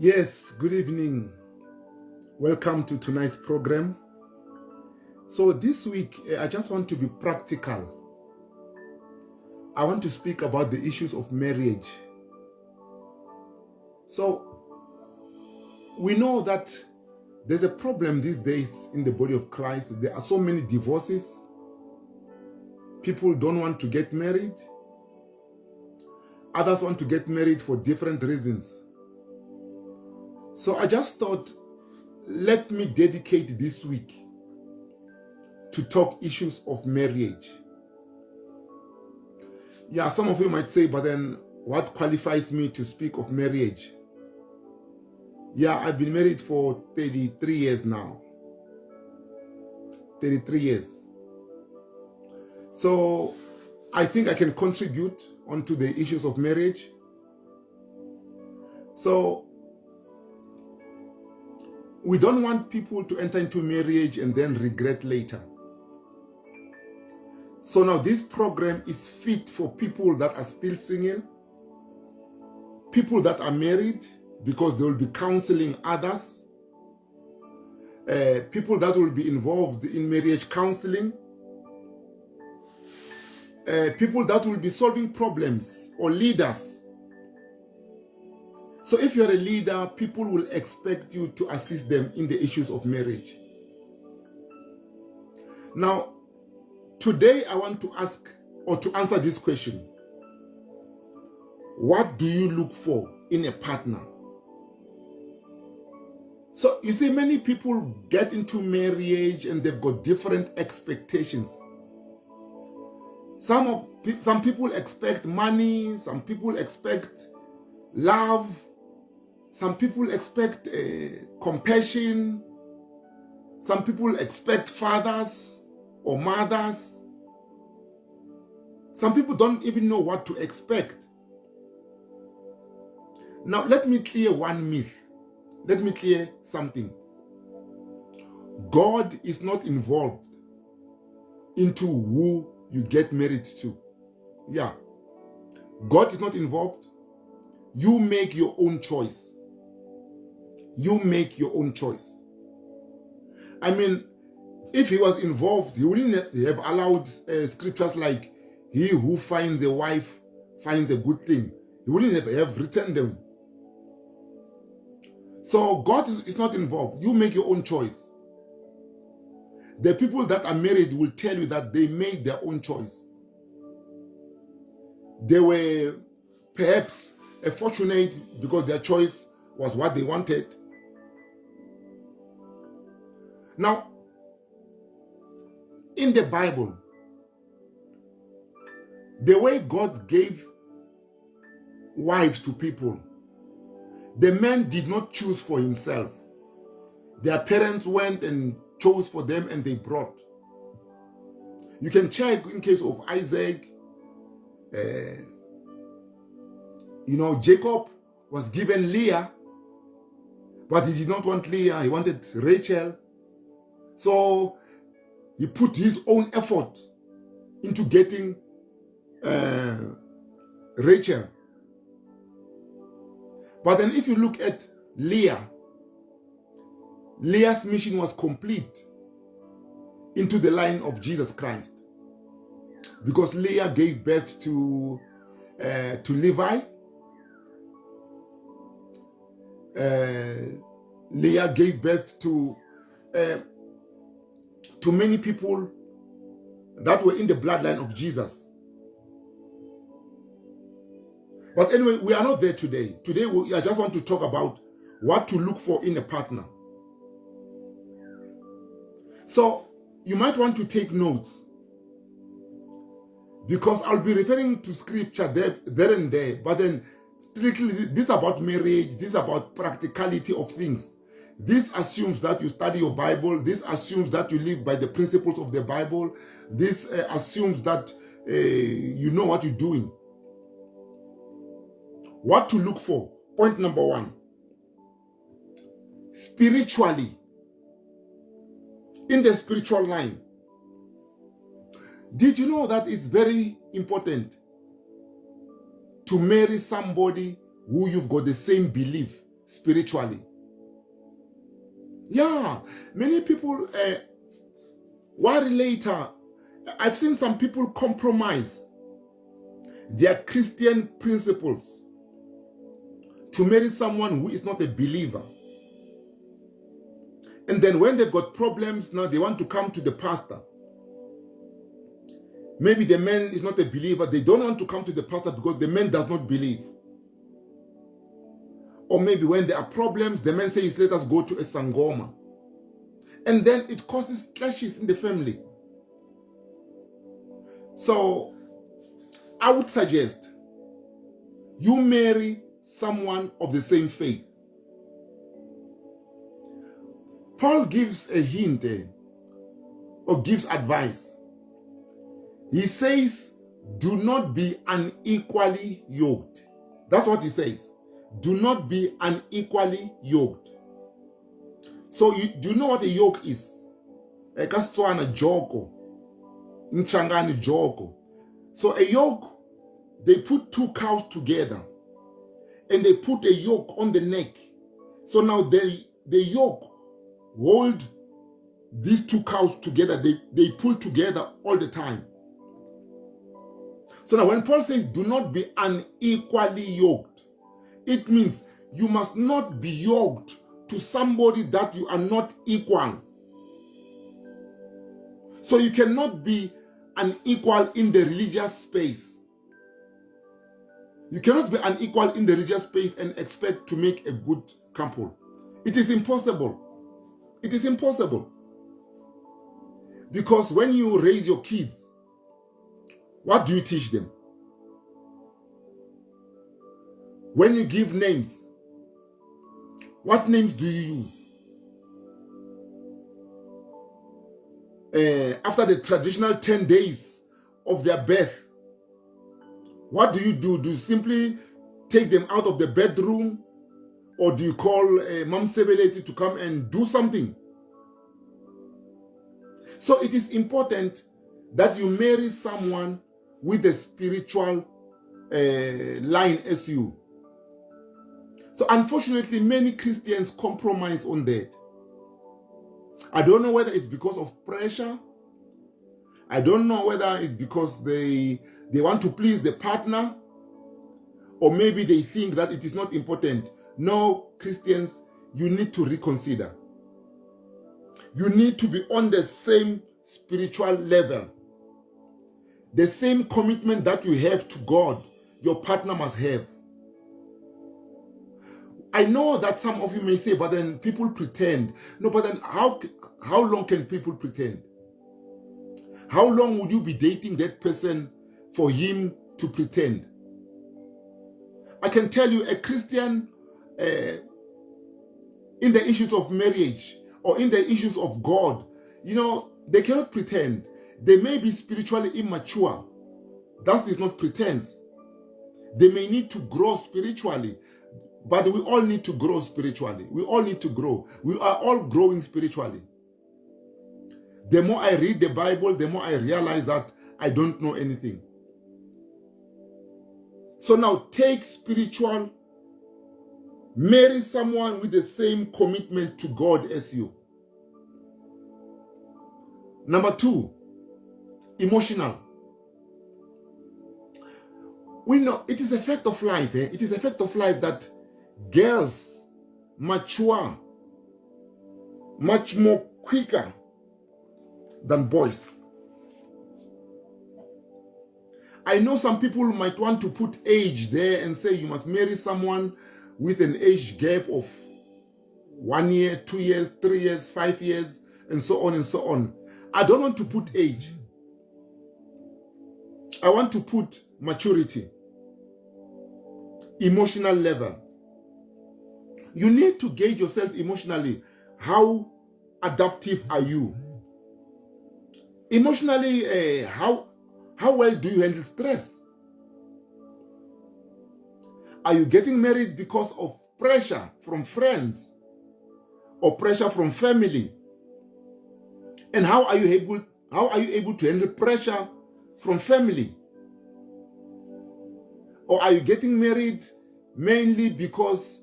Yes, good evening. Welcome to tonight's program. So this week, I just want to be practical. I want to speak about the issues of marriage. So we know that there's a problem these days in the body of Christ. There are so many divorces. People don't want to get married. Others want to get married for different reasons. So I just thought, let me dedicate this week to talk issues of marriage. Yeah, some of you might say, but then what qualifies me to speak of marriage? Yeah, I've been married for 33 years now. 33 years. So I think I can contribute onto the issues of marriage. So we don't want people to enter into marriage and then regret later. So now this program is fit for people that are still single, people that are married, because they will be counseling others, people that will be involved in marriage counseling, people that will be solving problems, or leaders. So if you're a leader, people will expect you to assist them in the issues of marriage. Now, today I want to ask or to answer this question. What do you look for in a partner? So you see, many people get into marriage and they've got different expectations. Some people expect money, some people expect love, some people expect compassion, some people expect fathers or mothers. Some people don't even know what to expect. Now, let me clear one myth. Let me clear something. God is not involved into who you get married to. Yeah. God is not involved. You make your own choice. You make your own choice. I mean, if he was involved, he wouldn't have allowed scriptures like, he who finds a wife finds a good thing. He wouldn't have written them. So God is not involved. You make your own choice. The people that are married will tell you that they made their own choice. They were perhaps fortunate because their choice was what they wanted. Now, in the Bible, the way God gave wives to people, the man did not choose for himself. Their parents went and chose for them and they brought. You can check in case of Isaac. Jacob was given Leah, but he did not want Leah. He wanted Rachel. So he put his own effort into getting Rachel. But then if you look at Leah, Leah's mission was complete into the line of Jesus Christ, because Leah gave birth to Levi. Leah gave birth to many people that were in the bloodline of Jesus. But anyway, we are not there today. Today, I just want to talk about what to look for in a partner. So, you might want to take notes, because I'll be referring to scripture there and there, but then strictly, this is about marriage, this is about practicality of things. This assumes that you study your Bible, this assumes that you live by the principles of the Bible, this assumes that you know what you're doing. What to look for. Point number one. Spiritually, in the spiritual line, did you know that it's very important to marry somebody who you've got the same belief spiritually. Yeah, many people, while later, I've seen some people compromise their Christian principles to marry someone who is not a believer. And then when they've got problems, now they want to come to the pastor. Maybe the man is not a believer. They don't want to come to the pastor because the man does not believe. Or maybe when there are problems, the man says, let us go to a sangoma. And then it causes clashes in the family. So I would suggest you marry someone of the same faith. Paul gives a hint or gives advice. He says, do not be unequally yoked. That's what he says. Do not be unequally yoked. So do you know what a yoke is? A joko. Nchangani joko. So a yoke, they put two cows together and they put a yoke on the neck. So now the yoke hold these two cows together. They pull together all the time. So now when Paul says do not be unequally yoked, it means you must not be yoked to somebody that you are not equal. So you cannot be unequal in the religious space. You cannot be unequal in the religious space and expect to make a good couple. It is impossible. It is impossible. Because when you raise your kids, what do you teach them? When you give names, what names do you use? After the traditional 10 days of their birth, what do you do? Do you simply take them out of the bedroom, or do you call Mam Sebeleti to come and do something? So it is important that you marry someone with a spiritual line as you. So unfortunately, many Christians compromise on that. I don't know whether it's because of pressure. I don't know whether it's because they want to please the partner, or maybe they think that it is not important. No, Christians, you need to reconsider. You need to be on the same spiritual level. The same commitment that you have to God, your partner must have. I know that some of you may say, but then people pretend. No, but then how long can people pretend? How long would you be dating that person for him to pretend? I can tell you, a Christian in the issues of marriage or in the issues of God, they cannot pretend. They may be spiritually immature. That is not pretense. They may need to grow spiritually, but we all need to grow spiritually. We all need to grow. We are all growing spiritually. The more I read the Bible, the more I realize that I don't know anything. So now take spiritual, marry someone with the same commitment to God as you. Number 2, emotional. We know it is a fact of life. It is a fact of life that girls mature much more quicker than boys. I know some people might want to put age there and say you must marry someone with an age gap of 1 year, 2 years, 3 years, 5 years, and so on and so on. I don't want to put age. I want to put maturity, emotional level. You need to gauge yourself emotionally. How adaptive are you? Emotionally, how well do you handle stress? Are you getting married because of pressure from friends or pressure from family? And how are you able to handle pressure from family? Or are you getting married mainly because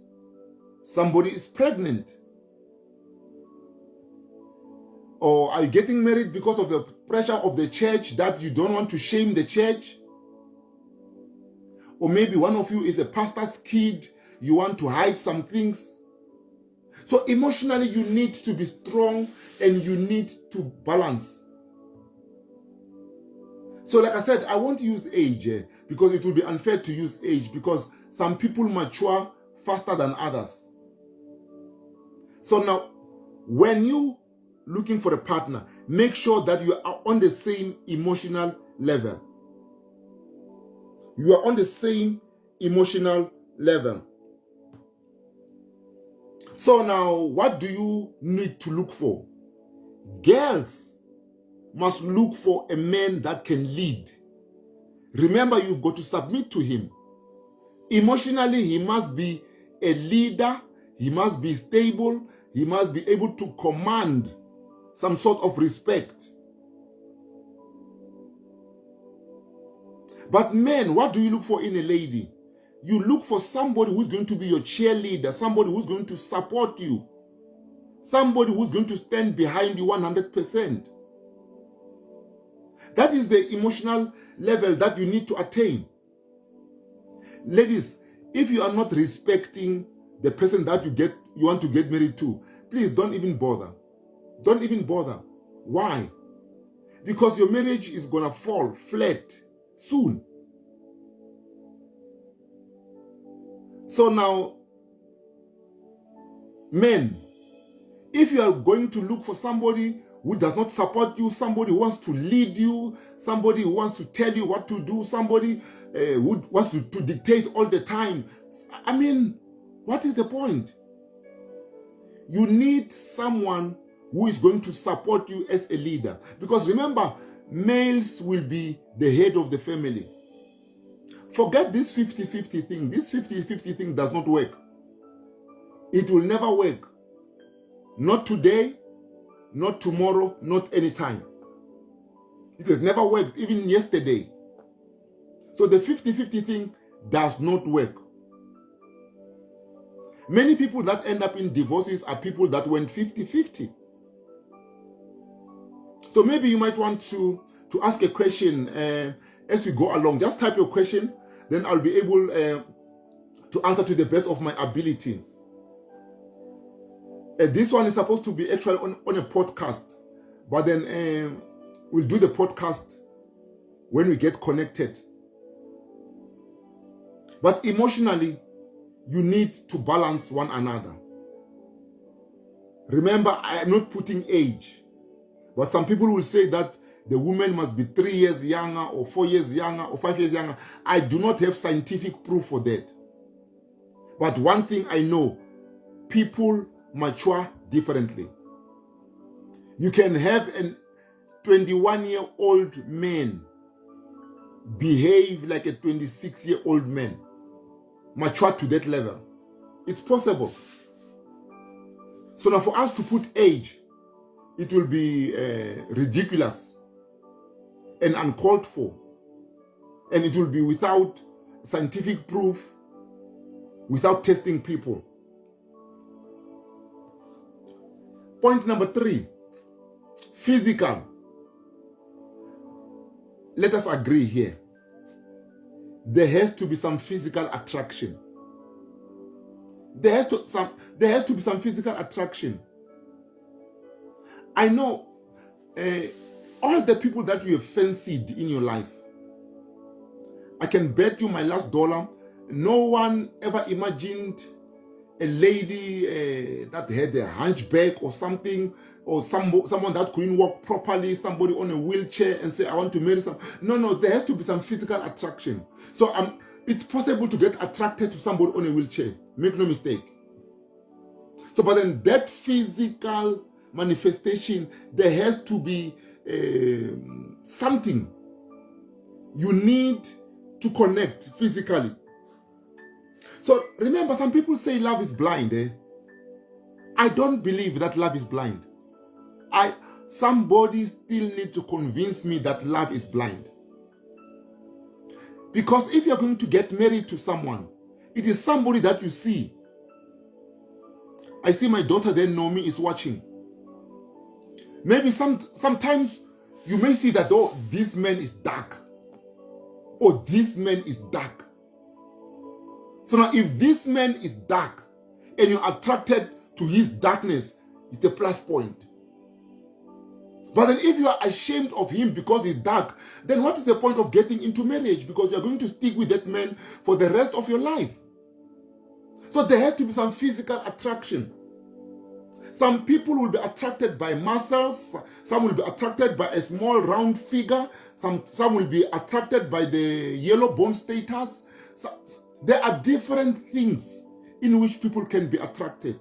Somebody is pregnant. Or are you getting married because of the pressure of the church that you don't want to shame the church? Or maybe one of you is a pastor's kid, you want to hide some things. So emotionally, you need to be strong and you need to balance. So like I said, I won't use age because it will be unfair to use age because some people mature faster than others. So now, when you looking for a partner, make sure that you are on the same emotional level. You are on the same emotional level. So now, what do you need to look for? Girls must look for a man that can lead. Remember, you've got to submit to him. Emotionally, he must be a leader. He must be stable. He must be able to command some sort of respect. But men, what do you look for in a lady? You look for somebody who's going to be your cheerleader, somebody who's going to support you, somebody who's going to stand behind you 100%. That is the emotional level that you need to attain. Ladies, if you are not respecting the person that you want to get married to, please don't even bother. Don't even bother. Why? Because your marriage is going to fall flat soon. So now, men, if you are going to look for somebody who does not support you, somebody who wants to lead you, somebody who wants to tell you what to do, somebody who wants to dictate all the time, I mean, what is the point? You need someone who is going to support you as a leader. Because remember, males will be the head of the family. Forget this 50-50 thing. This 50-50 thing does not work. It will never work. Not today, not tomorrow, not anytime. It has never worked, even yesterday. So the 50-50 thing does not work. Many people that end up in divorces are people that went 50-50. So maybe you might want to ask a question as we go along. Just type your question, then I'll be able to answer to the best of my ability. This one is supposed to be actually on a podcast, but then we'll do the podcast when we get connected. But emotionally, you need to balance one another. Remember, I am not putting age, but some people will say that the woman must be 3 years younger or 4 years younger or 5 years younger. I do not have scientific proof for that. But one thing I know, people mature differently. You can have a 21-year-old man behave like a 26-year-old man, mature to that level. It's possible. So now for us to put age, it will be ridiculous and uncalled for. And it will be without scientific proof, without testing people. Point number 3, physical. Let us agree here. There has to be some physical attraction. There has to be some physical attraction. I know all the people that you have fancied in your life. I can bet you my last dollar, no one ever imagined a lady that had a hunchback or something, or someone that couldn't walk properly, somebody on a wheelchair, and say, I want to marry someone. No, there has to be some physical attraction. So it's possible to get attracted to somebody on a wheelchair. Make no mistake. So, but then that physical manifestation, there has to be something. You need to connect physically. So remember, some people say love is blind. I don't believe that love is blind. Somebody still needs to convince me that love is blind. Because if you're going to get married to someone, it is somebody that you see. I see my daughter there, Naomi, is watching. Maybe sometimes you may see that, oh, this man is dark. Oh, this man is dark. So now if this man is dark and you're attracted to his darkness, it's a plus point. But then if you are ashamed of him because he's dark, then what is the point of getting into marriage? Because you're going to stick with that man for the rest of your life. So there has to be some physical attraction. Some people will be attracted by muscles. Some will be attracted by a small round figure. Some will be attracted by the yellow bone status. So, there are different things in which people can be attracted.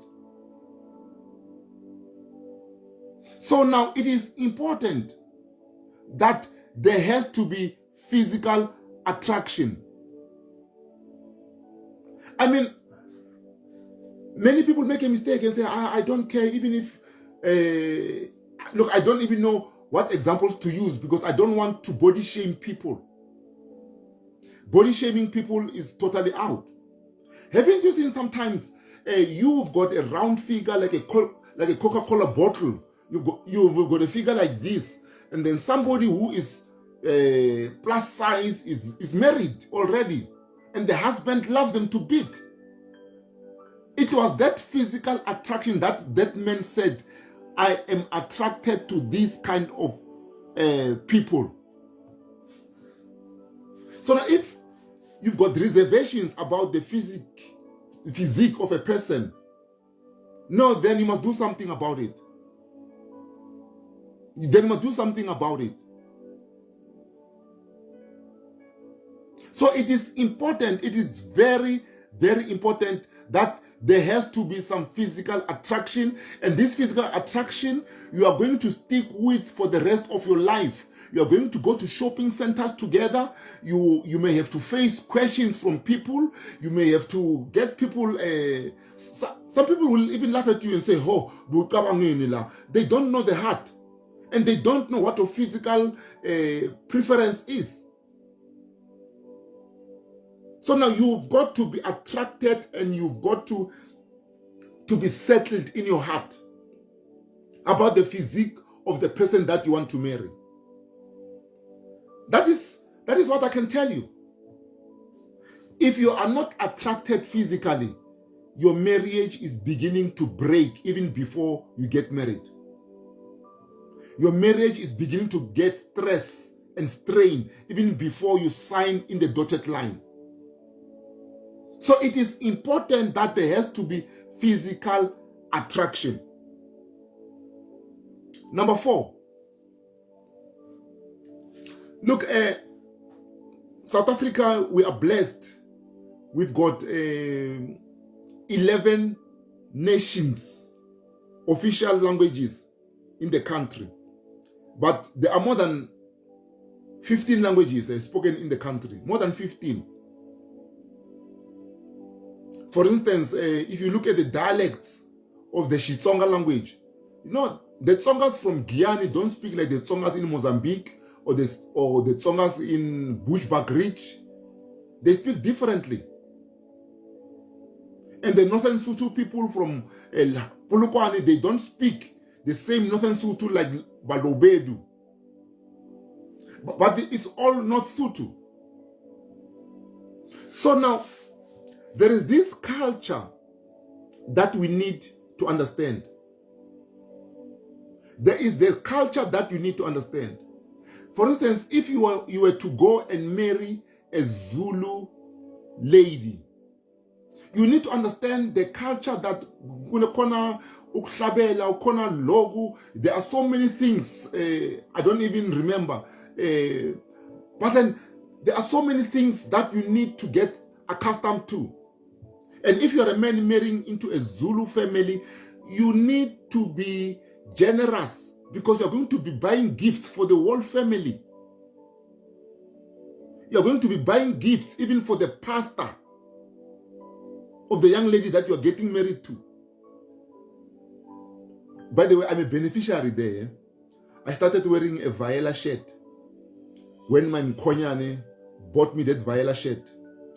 So now it is important that there has to be physical attraction. I mean, many people make a mistake and say, I don't care, even if, look, I don't even know what examples to use because I don't want to body shame people. Body shaming people is totally out. Haven't you seen sometimes you've got a round figure like a Coca-Cola bottle? You've got a figure like this, and then somebody who is plus size is married already, and the husband loves them to bit. It was that physical attraction that man said, I am attracted to this kind of people. So now if you've got reservations about the physique of a person, no, then you must do something about it. Then you must do something about it. So it is important, it is very, very important that there has to be some physical attraction, and this physical attraction you are going to stick with for the rest of your life. You are going to go to shopping centers together. You may have to face questions from people. You may have to get people. Some people will even laugh at you and say, "Oh, they don't know the heart, and they don't know what a physical preference is." So now you've got to be attracted, and you've got to be settled in your heart about the physique of the person that you want to marry. That is what I can tell you. If you are not attracted physically, your marriage is beginning to break even before you get married. Your marriage is beginning to get stress and strain even before you sign in the dotted line. So it is important that there has to be physical attraction. Number 4. Look, South Africa, we are blessed. We've got 11 nations, official languages in the country. But there are more than 15 languages spoken in the country. More than 15. For instance, if you look at the dialects of the Xitsonga language, you know, the Tsongas from Guyana don't speak like the Tsongas in Mozambique or the Tsongas in Bushbuckridge. They speak differently. And the Northern Sotho people from Polokwane, they don't speak the same Northern Sotho like Balobedu. But it's all not Sotho. So now, there is this culture that we need to understand. There is the culture that you need to understand. For instance, if you were to go and marry a Zulu lady, you need to understand the culture that there are so many things, I don't even remember. But then there are so many things that you need to get accustomed to. And if you're a man marrying into a Zulu family, you need to be generous because you're going to be buying gifts for the whole family. You're going to be buying gifts even for the pastor of the young lady that you're getting married to. By the way, I'm a beneficiary there. I started wearing a Viola shirt when my Mkonyane bought me that Viola shirt.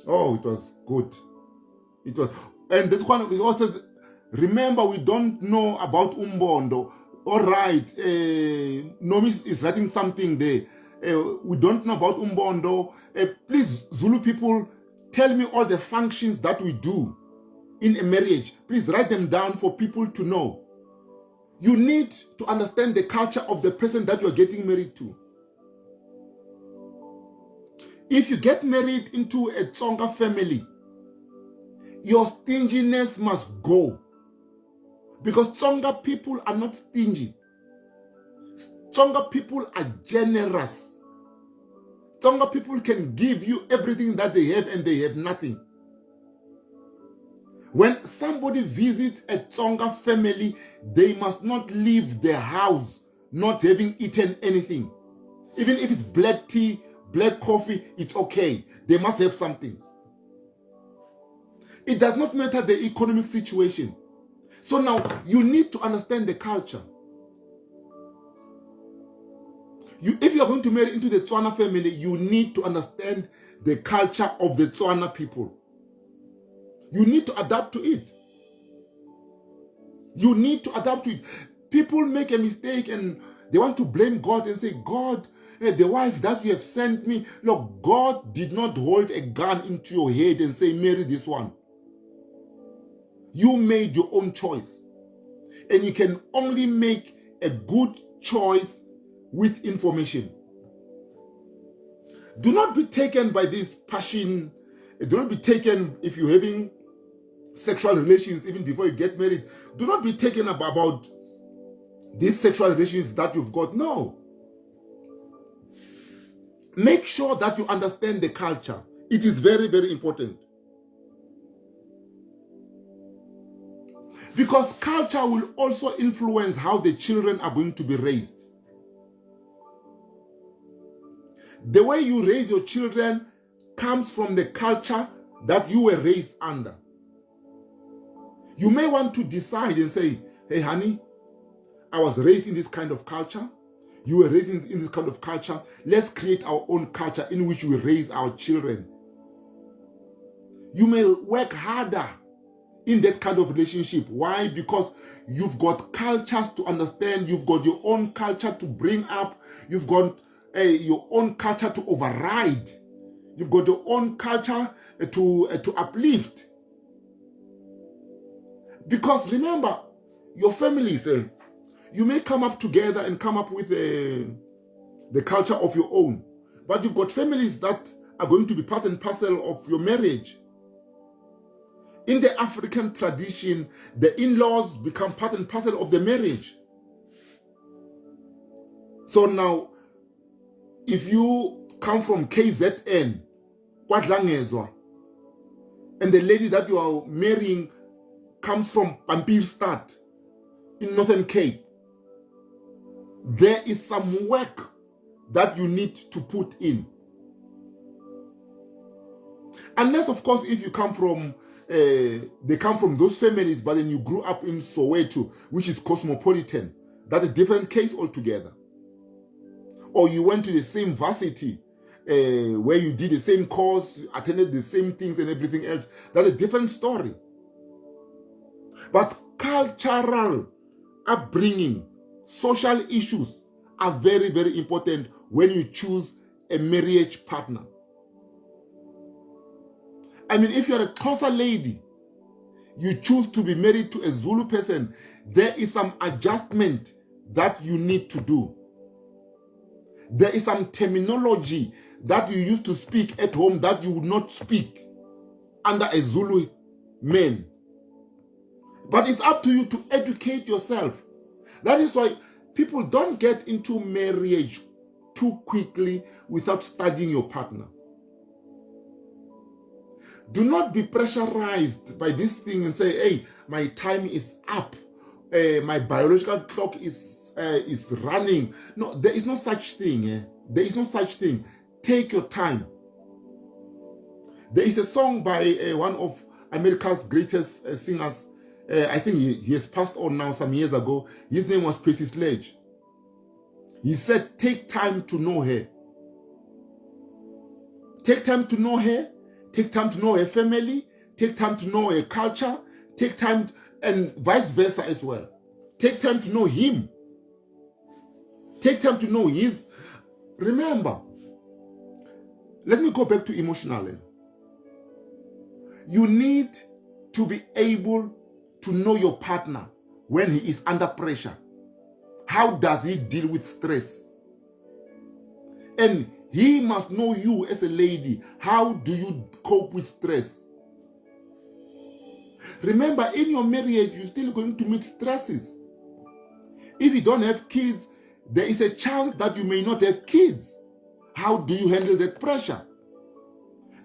Oh, it was good. It was, and that one is also Remember, we don't know about Umbondo. All right, Nomi is writing something there. We don't know about Umbondo. Please, Zulu people, tell me all the functions that we do in a marriage. Please write them down for people to know. You need to understand the culture of the person that you are getting married to. If you get married into a Tsonga family, your stinginess must go. Because Tsonga people are not stingy. Tsonga people are generous. Tsonga people can give you everything that they have and they have nothing. When somebody visits a Tsonga family, they must not leave their house not having eaten anything. Even if it's black tea, black coffee, it's okay. They must have something. It does not matter the economic situation. So now you need to understand the culture. If you are going to marry into the Tswana family, you need to understand the culture of the Tswana people. You need to adapt to it. You need to adapt to it. People make a mistake and they want to blame God and say, God, the wife that you have sent me, look, God did not hold a gun into your head and say, marry this one. You made your own choice. And you can only make a good choice with information. Do not be taken by this passion. Do not be taken if you're having sexual relations even before you get married. Do not be taken about these sexual relations that you've got. No. Make sure that you understand the culture. It is very, very important. Because culture will also influence how the children are going to be raised. The way you raise your children comes from the culture that you were raised under. You may want to decide and say, hey honey, I was raised in this kind of culture. You were raised in this kind of culture. Let's create our own culture in which we raise our children. You may work harder in that kind of relationship. Why? Because you've got cultures to understand. You've got your own culture to bring up. You've got your own culture to override. You've got your own culture to uplift. Because remember, your families, you may come up together and come up with the culture of your own. But you've got families that are going to be part and parcel of your marriage. In the African tradition, the in-laws become part and parcel of the marriage. So now, if you come from KZN, KwaDlangezwa, and the lady that you are marrying comes from Pampierstad in Northern Cape, there is some work that you need to put in. Unless, of course, if you come from they come from those families, but then you grew up in Soweto, which is cosmopolitan. That's a different case altogether. Or you went to the same varsity where you did the same course, attended the same things and everything else. That's a different story. But cultural upbringing, social issues are very, very important when you choose a marriage partner. I mean, if you're a Xhosa lady, you choose to be married to a Zulu person, there is some adjustment that you need to do. There is some terminology that you used to speak at home that you would not speak under a Zulu man. But it's up to you to educate yourself. That is why people don't get into marriage too quickly without studying your partner. Do not be pressurized by this thing and say, hey, my time is up. My biological clock is running. No, there is no such thing. There is no such thing. Take your time. There is a song by one of America's greatest singers. I think he has passed on now some years ago. His name was Percy Sledge. He said, take time to know her. Take time to know her. Take time to know her family. Take time to know her culture. Take time and vice versa as well. Take time to know him. Take time to know his. Remember, let me go back to emotionally. You need to be able to know your partner when he is under pressure. How does he deal with stress? And he must know you as a lady. How do you cope with stress? Remember, in your marriage, you're still going to meet stresses. If you don't have kids, there is a chance that you may not have kids. How do you handle that pressure?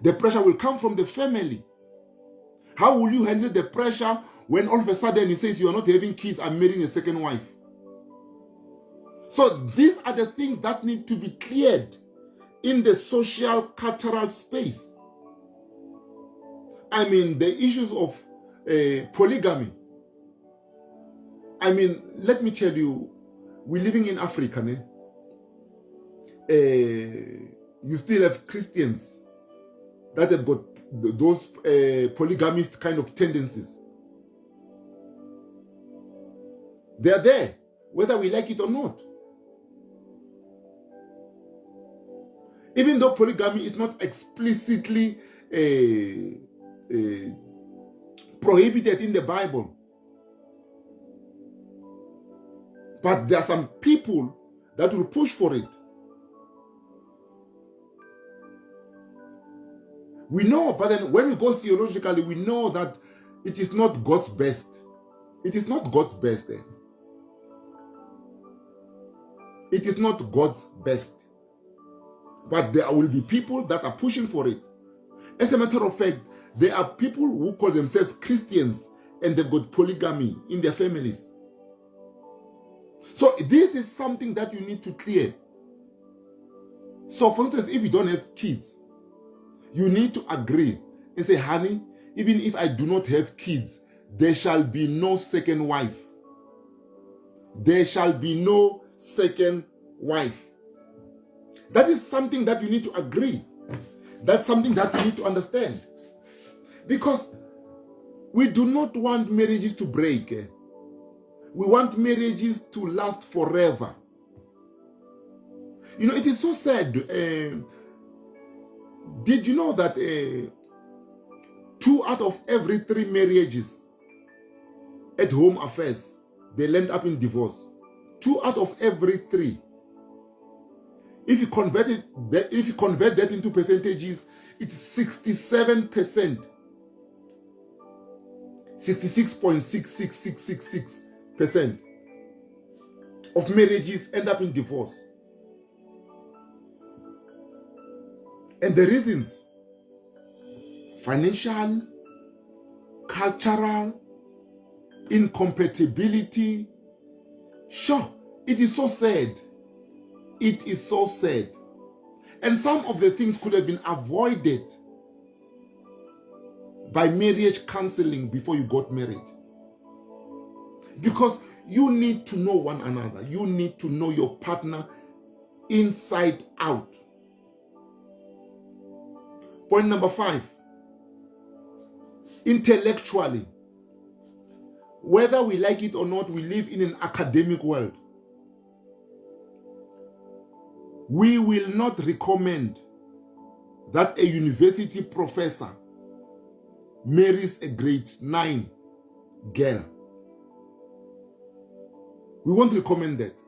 The pressure will come from the family. How will you handle the pressure when all of a sudden he says you are not having kids, I'm marrying a second wife? So these are the things that need to be cleared in the social, cultural space. I mean, the issues of polygamy. I mean, let me tell you, we're living in Africa. You still have Christians that have got those polygamist kind of tendencies. They are there, whether we like it or not. Even though polygamy is not explicitly prohibited in the Bible, but there are some people that will push for it. We know, but then when we go theologically, we know that it is not God's best. It is not God's best. It is not God's best. But there will be people that are pushing for it. As a matter of fact, there are people who call themselves Christians and they've got polygamy in their families. So this is something that you need to clear. So for instance, if you don't have kids, you need to agree and say, honey, even if I do not have kids, there shall be no second wife. There shall be no second wife. That is something that you need to agree. That's something that you need to understand. Because we do not want marriages to break. We want marriages to last forever. You know, it is so sad. Did you know that 2 out of every 3 marriages at home affairs, they end up in divorce? 2 out of every 3. If you convert that into percentages, it's 67%. 66.66666% of marriages end up in divorce. And the reasons: financial, cultural, incompatibility. Sure, it is so sad. It is so sad. And some of the things could have been avoided by marriage counseling before you got married. Because you need to know one another. You need to know your partner inside out. Point number 5. Intellectually, whether we like it or not, we live in an academic world. We will not recommend that a university professor marries a grade 9 girl. We won't recommend that.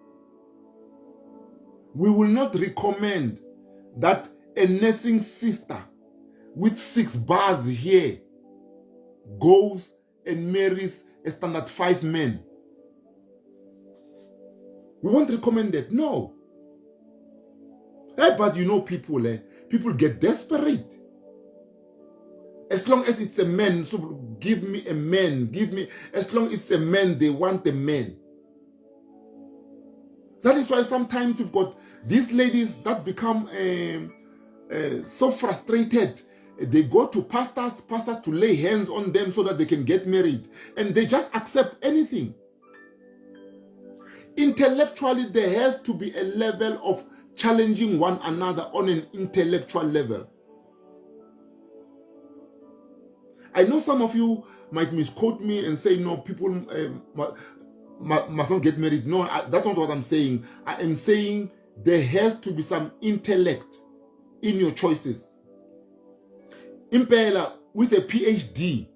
We will not recommend that a nursing sister with 6 bars here goes and marries a standard 5 man. We won't recommend that. No. But you know, people get desperate. As long as it's a man, so give me a man, as long as it's a man, they want a man. That is why sometimes you've got these ladies that become so frustrated. They go to pastors to lay hands on them so that they can get married. And they just accept anything. Intellectually, there has to be a level of challenging one another on an intellectual level. I know some of you might misquote me and say, no, people must not get married. No, that's not what I'm saying. I am saying there has to be some intellect in your choices. Impela, with a PhD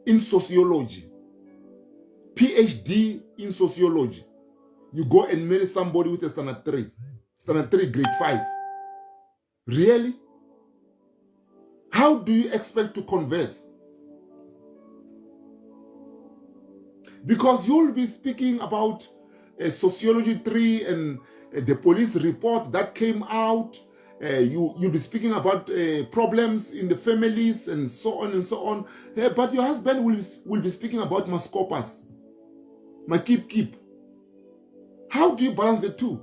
in sociology, PhD in sociology, you go and marry somebody with a standard 3, grade 5. Really? How do you expect to converse? Because you'll be speaking about sociology 3 and the police report that came out. You'll be speaking about problems in the families and so on and so on. But your husband will be speaking about my scopus, my keep. How do you balance the two?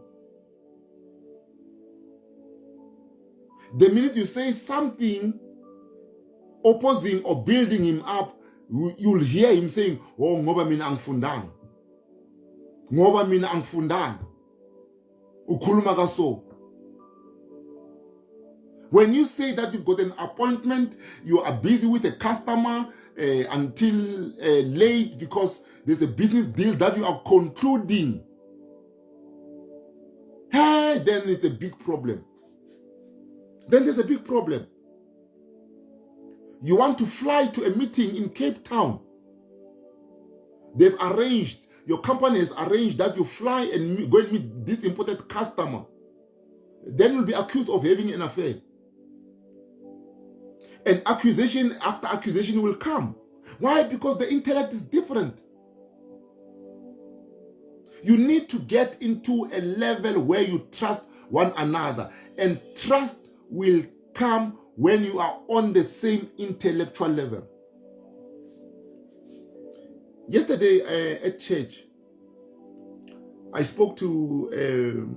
The minute you say something opposing or building him up, you'll hear him saying, oh, ngoba mina angifundanga. Ngoba mina angifundanga. Ukhuluma kaso. When you say that you've got an appointment, you are busy with a customer until late because there's a business deal that you are concluding, hey, then it's a big problem. Then there's a big problem. You want to fly to a meeting in Cape Town. They've arranged, your company has arranged that you fly and go and meet this important customer. Then you'll be accused of having an affair. And accusation after accusation will come. Why? Because the intellect is different. You need to get into a level where you trust one another. And trust will come when you are on the same intellectual level. Yesterday at church, I spoke to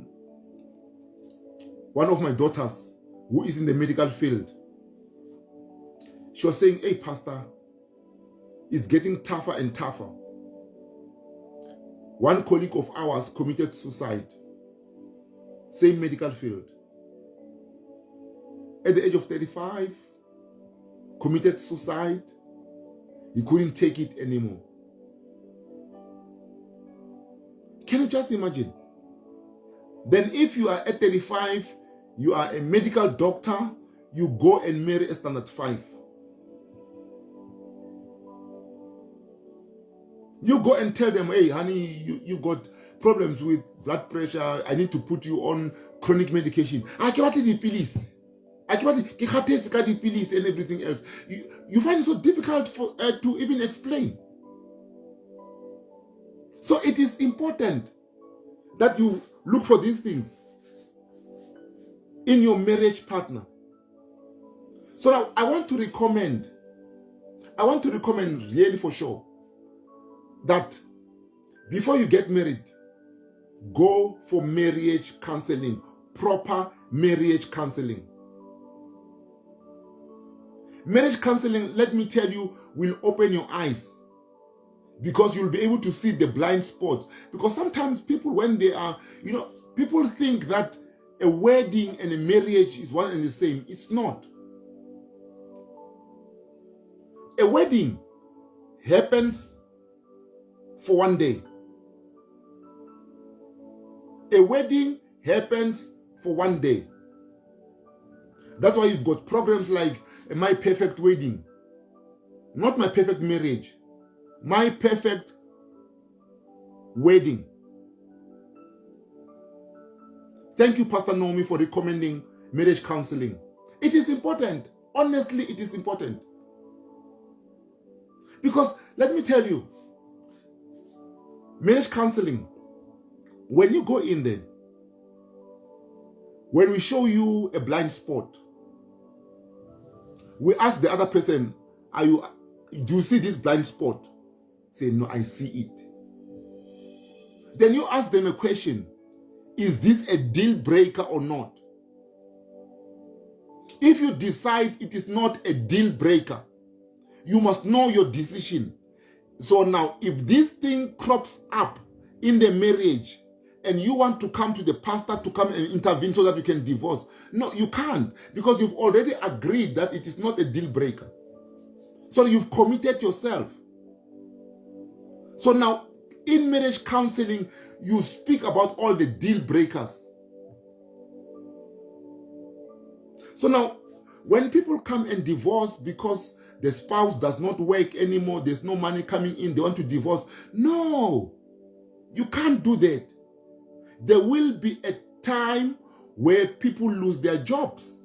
one of my daughters who is in the medical field. She was saying, hey, Pastor, it's getting tougher and tougher. One colleague of ours committed suicide. Same medical field. At the age of 35, committed suicide. He couldn't take it anymore. Can you just imagine? Then if you are at 35, you are a medical doctor, you go and marry a standard 5. You go and tell them, hey, honey, you've got problems with blood pressure. I need to put you on chronic medication. I can't take the pills. I can't take the pills and everything else. You find it so difficult to even explain. So it is important that you look for these things in your marriage partner. So I want to recommend really for sure, that before you get married, go for marriage counseling, proper marriage counseling. Marriage counseling, let me tell you, will open your eyes because you'll be able to see the blind spots. Because sometimes people, when they are, people think that a wedding and a marriage is one and the same. It's not. A wedding happens for one day. A wedding happens for one day. That's why you've got programs like My Perfect Wedding. Not My Perfect Marriage. My Perfect Wedding. Thank you, Pastor Naomi, for recommending marriage counseling. It is important. Honestly, it is important. Because let me tell you, marriage counseling, when you go in there, when we show you a blind spot, we ask the other person, do you see this blind spot? Say, no, I see it. Then you ask them a question, is this a deal breaker or not? If you decide it is not a deal breaker, you must know your decision. So now, if this thing crops up in the marriage and you want to come to the pastor to come and intervene so that you can divorce, no, you can't, because you've already agreed that it is not a deal breaker. So you've committed yourself. So now, in marriage counseling, you speak about all the deal breakers. So now, when people come and divorce because the spouse does not work anymore, there's no money coming in, they want to divorce. No, you can't do that. There will be a time where people lose their jobs.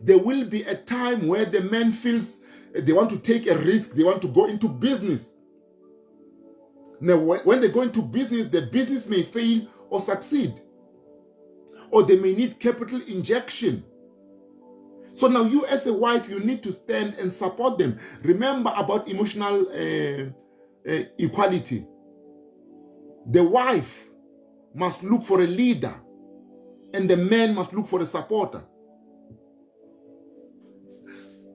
There will be a time where the man feels they want to take a risk, they want to go into business. Now, when they go into business, the business may fail or succeed, or they may need capital injection. So now you as a wife, you need to stand and support them. Remember about emotional equality. The wife must look for a leader, and the man must look for a supporter.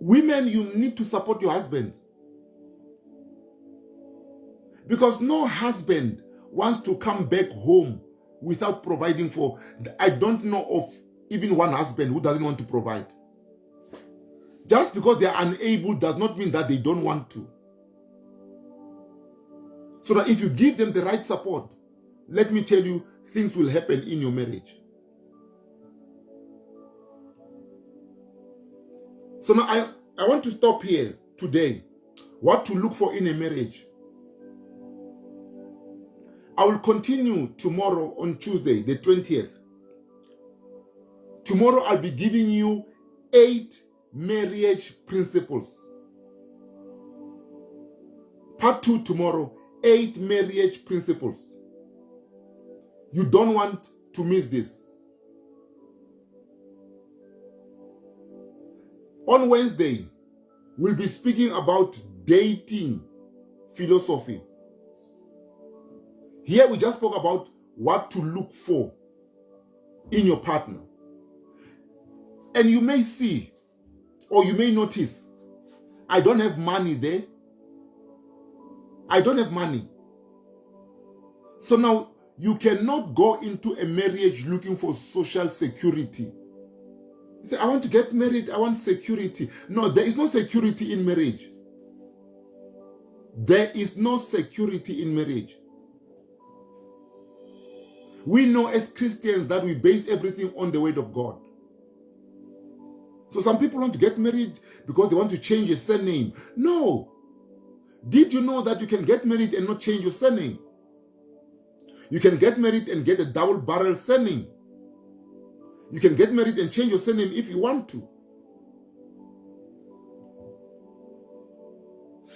Women, you need to support your husband. Because no husband wants to come back home without providing for. I don't know of even one husband who doesn't want to provide. Just because they are unable does not mean that they don't want to. So that if you give them the right support, let me tell you, things will happen in your marriage. So now I want to stop here today. What to look for in a marriage. I will continue tomorrow on Tuesday, the 20th. Tomorrow I'll be giving you 8 marriage principles. Part 2 tomorrow, 8 marriage principles. You don't want to miss this. On Wednesday, we'll be speaking about dating philosophy. Here we just spoke about what to look for in your partner. And you may see, or you may notice, I don't have money there. I don't have money. So now you cannot go into a marriage looking for social security. You say, I want to get married, I want security. No, there is no security in marriage. There is no security in marriage. We know as Christians that we base everything on the word of God. So some people want to get married because they want to change a surname. No. Did you know that you can get married and not change your surname? You can get married and get a double-barrel surname. You can get married and change your surname if you want to.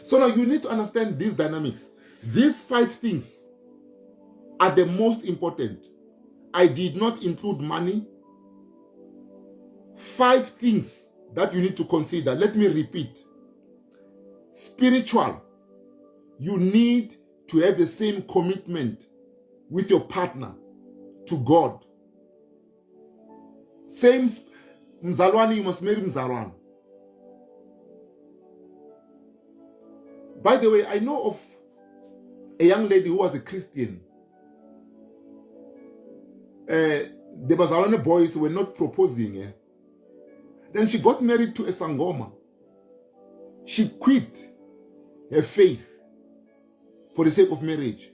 So now you need to understand these dynamics. These 5 things are the most important. I did not include money. 5 things that you need to consider. Let me repeat. Spiritual. You need to have the same commitment with your partner to God. Same mzalwane, you must marry mzalwane. By the way, I know of a young lady who was a Christian. The Bazalwane boys were not proposing. Then she got married to a Sangoma. She quit her faith for the sake of marriage.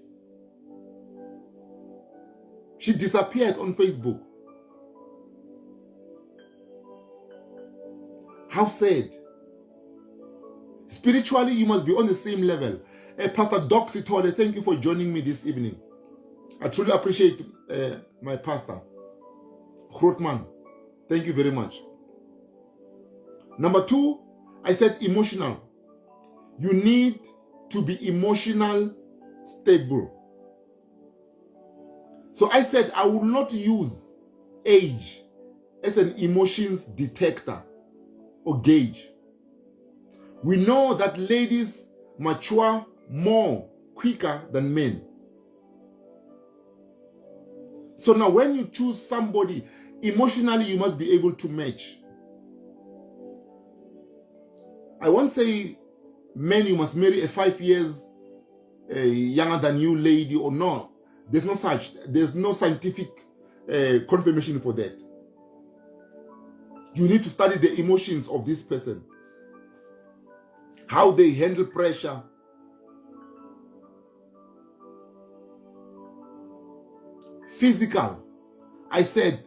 She disappeared on Facebook. How sad. Spiritually, you must be on the same level. Pastor Doc Sitole, thank you for joining me this evening. I truly appreciate my pastor. Grootman, thank you very much. Number 2, I said emotional. You need to be emotional stable. So I said I will not use age as an emotions detector or gauge. We know that ladies mature more quicker than men. So now when you choose somebody, emotionally you must be able to match. I won't say men you must marry a 5 years younger than you lady or no. There's no such. There's no scientific confirmation for that. You need to study the emotions of this person. how they handle pressure. Physical. I said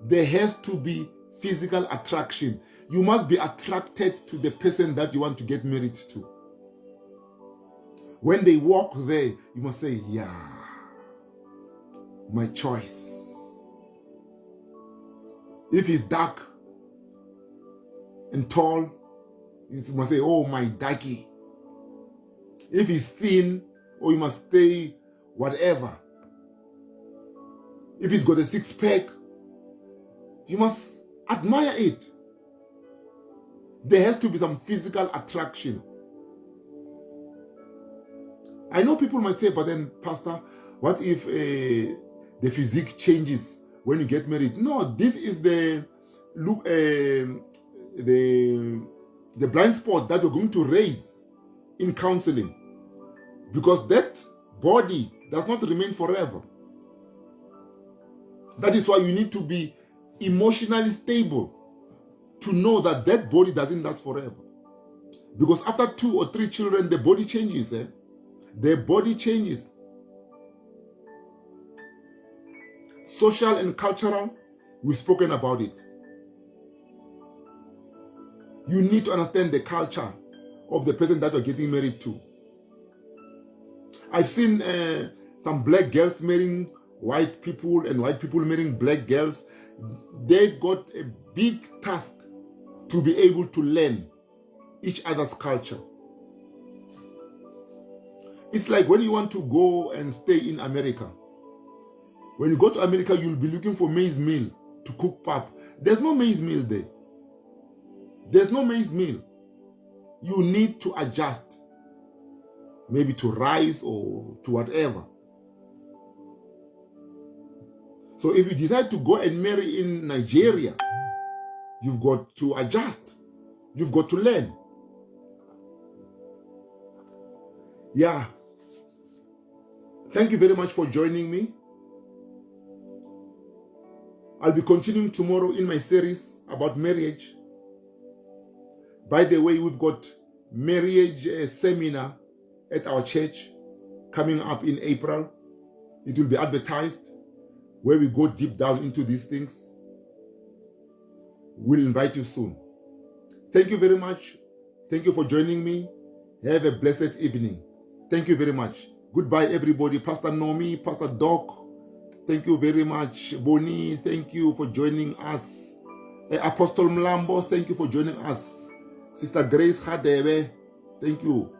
there has to be physical attraction. You must be attracted to the person that you want to get married to. When they walk there, you must say, yeah, my choice. If he's dark and tall, you must say, oh, my darky. If he's thin, oh, you must say whatever. If he's got a six-pack, you must admire it. There has to be some physical attraction. I know people might say, but then, Pastor, what if the physique changes when you get married? No, this is the blind spot that you're going to raise in counseling, because that body does not remain forever. That is why you need to be emotionally stable to know that that body doesn't last forever. Because after 2 or 3 children, the body changes. The body changes. Social and cultural, we've spoken about it. You need to understand the culture of the person that you're getting married to. I've seen some black girls marrying white people and white people marrying black girls. They've got a big task to be able to learn each other's culture. It's like when you want to go and stay in America. When you go to America, you'll be looking for maize meal to cook pap. There's no maize meal there. There's no maize meal. You need to adjust. Maybe to rice or to whatever. So if you decide to go and marry in Nigeria, you've got to adjust. You've got to learn. Yeah. Thank you very much for joining me. I'll be continuing tomorrow in my series about marriage. By the way, we've got marriage seminar at our church coming up in April. It will be advertised, where we go deep down into these things. We'll invite you soon. Thank you very much. Thank you for joining me. Have a blessed evening. Thank you very much. Goodbye, everybody. Pastor Nomi, Pastor Doc, thank you very much. Boni, thank you for joining us. Apostle Mlambo, thank you for joining us. Sister Grace Hadebe, thank you.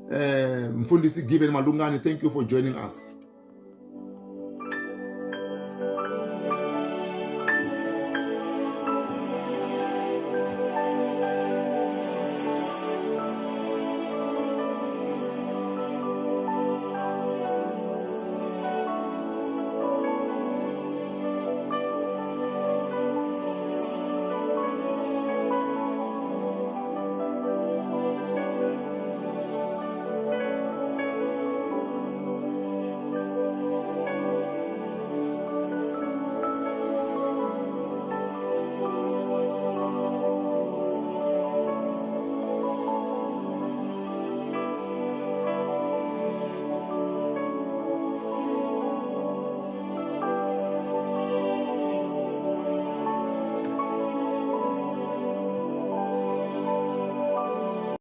Mfundisi Given Malungani, thank you for joining us.